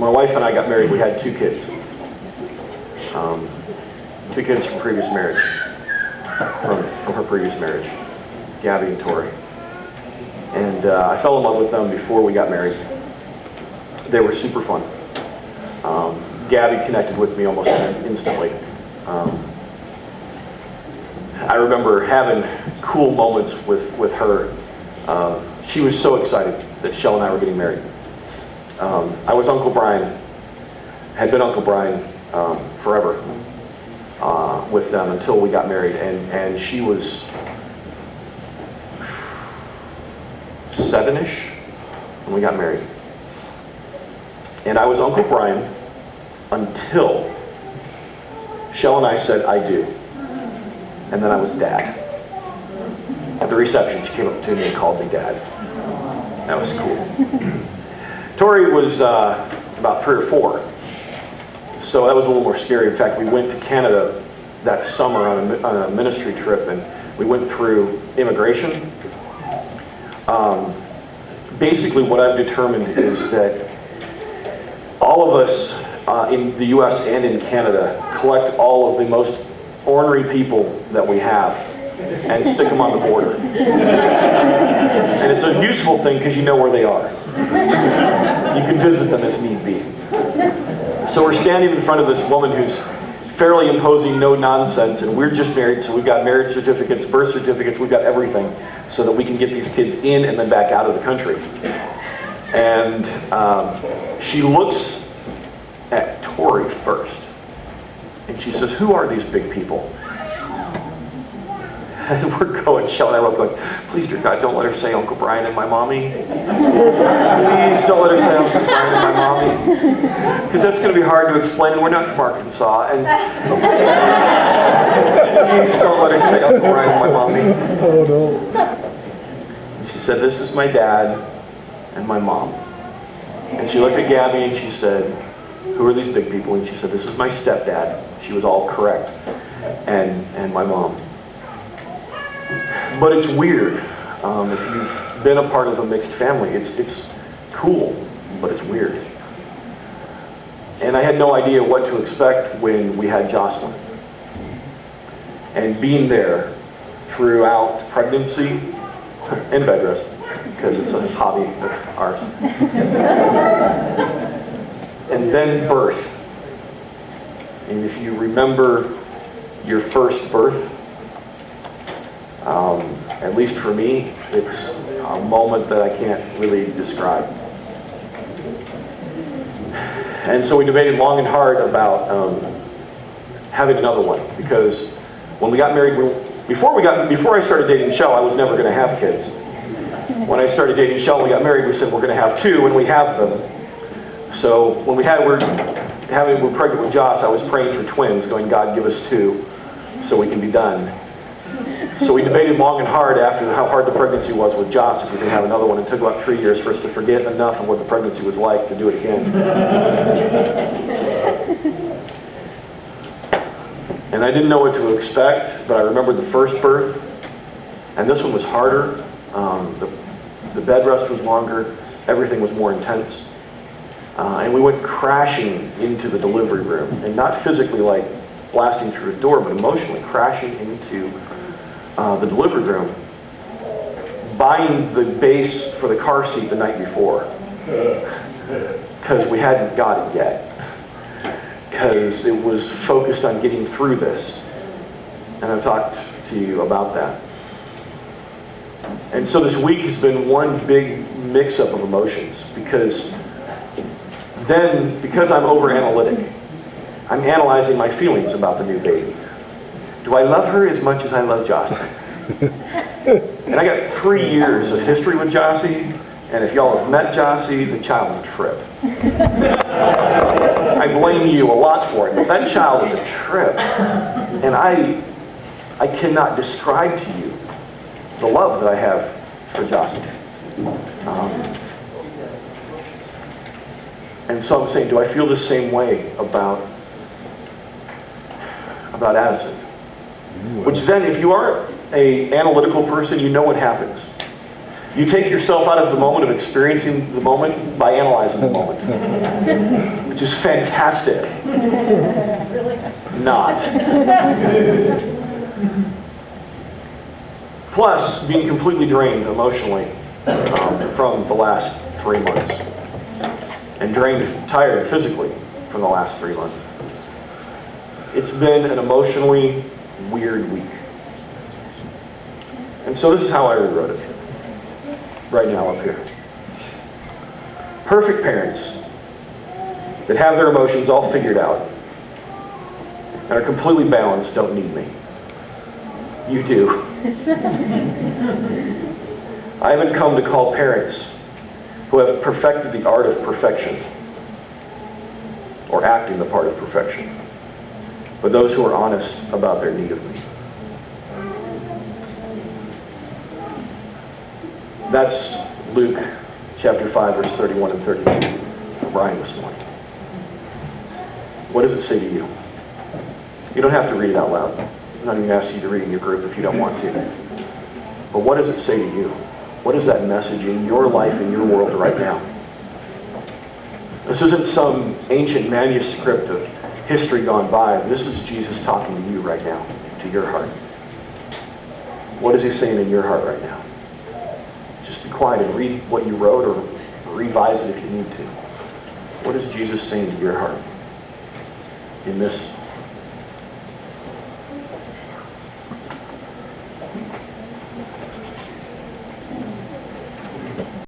my wife and I got married, we had 2 kids. 2 kids from previous marriage, from her previous marriage, Gabby and Tori. And I fell in love with them before we got married. They were super fun. Gabby connected with me almost instantly. I remember having cool moments with her. She was so excited that Shell and I were getting married. I was Uncle Brian, had been Uncle Brian forever with them until we got married, and she was 7-ish when we got married. And I was Uncle Brian until Shell and I said, "I do." And then I was Dad. At the reception, she came up to me and called me Dad. That was cool. Tori was about 3 or 4. So that was a little more scary. In fact, we went to Canada that summer on a ministry trip, and we went through immigration. Basically, what I've determined is that all of us in the U.S. and in Canada collect all of the most ornery people that we have and stick them on the border. And it's a useful thing because you know where they are. You can visit them as need be. So we're standing in front of this woman who's fairly imposing, no nonsense, and we're just married, so we've got marriage certificates, birth certificates, we've got everything so that we can get these kids in and then back out of the country. And she looks at Tori first, and she says, "Who are these big people?" And we're going, Shell and I were going, "Please, dear God, don't let her say Uncle Brian and my mommy. Please don't let her say Uncle Brian and my mommy. Because that's going to be hard to explain, and we're not from Arkansas. And please don't let her say Uncle Brian and my mommy." Oh, no. And she said, "This is my dad and my mom." And she looked at Gabby and she said, "Who are these big people?" And she said, "This is my stepdad." She was all correct. And my mom. But it's weird. If you've been a part of a mixed family, it's cool, but it's weird. And I had no idea what to expect when we had Jocelyn. And being there throughout pregnancy and bed rest, because it's a hobby of ours. And then birth. And if you remember your first birth, at least for me, it's a moment that I can't really describe. And so we debated long and hard about having another one, because when we got married, before I started dating Shell, I was never going to have kids. When I started dating Shell and we got married, we said we're going to have 2, and we have them. So when we're pregnant with Joss, I was praying for twins, going, "God, give us 2 so we can be done." So we debated long and hard after how hard the pregnancy was with Joss if we could have another one. It took about 3 years for us to forget enough of what the pregnancy was like to do it again. And I didn't know what to expect, but I remembered the first birth, and this one was harder. The bed rest was longer. Everything was more intense. And we went crashing into the delivery room, and not physically like blasting through a door, but emotionally crashing into the delivery room, buying the base for the car seat the night before, because we hadn't got it yet, because it was focused on getting through this. And I've talked to you about that. And so this week has been one big mix-up of emotions, because I'm over-analytic, I'm analyzing my feelings about the new baby. Do I love her as much as I love Jossie? And I got 3 years of history with Jossie, and if y'all have met Jossie, the child's a trip. I blame you a lot for it, but that child is a trip. And I cannot describe to you the love that I have for Jossie. And so I'm saying, do I feel the same way about Addison? Which then, if you are an analytical person, you know what happens. You take yourself out of the moment of experiencing the moment by analyzing the moment, which is fantastic. Not. Plus, being completely drained emotionally from the last 3 months, and tired physically from the last 3 months. It's been an emotionally weird week. And so this is how I rewrote it. Right now up here. Perfect parents that have their emotions all figured out and are completely balanced don't need me. You do. I haven't come to call parents who have perfected the art of perfection or acting the part of perfection, but those who are honest about their need of me. That's Luke chapter 5, verse 31 and 32 for Brian this morning. What does it say to you? You don't have to read it out loud. I'm not even asking you to read it in your group if you don't want to. But what does it say to you? What is that message in your life, in your world right now? This isn't some ancient manuscript of history gone by. This is Jesus talking to you right now, to your heart. What is he saying in your heart right now? Just be quiet and read what you wrote, or revise it if you need to. What is Jesus saying to your heart in this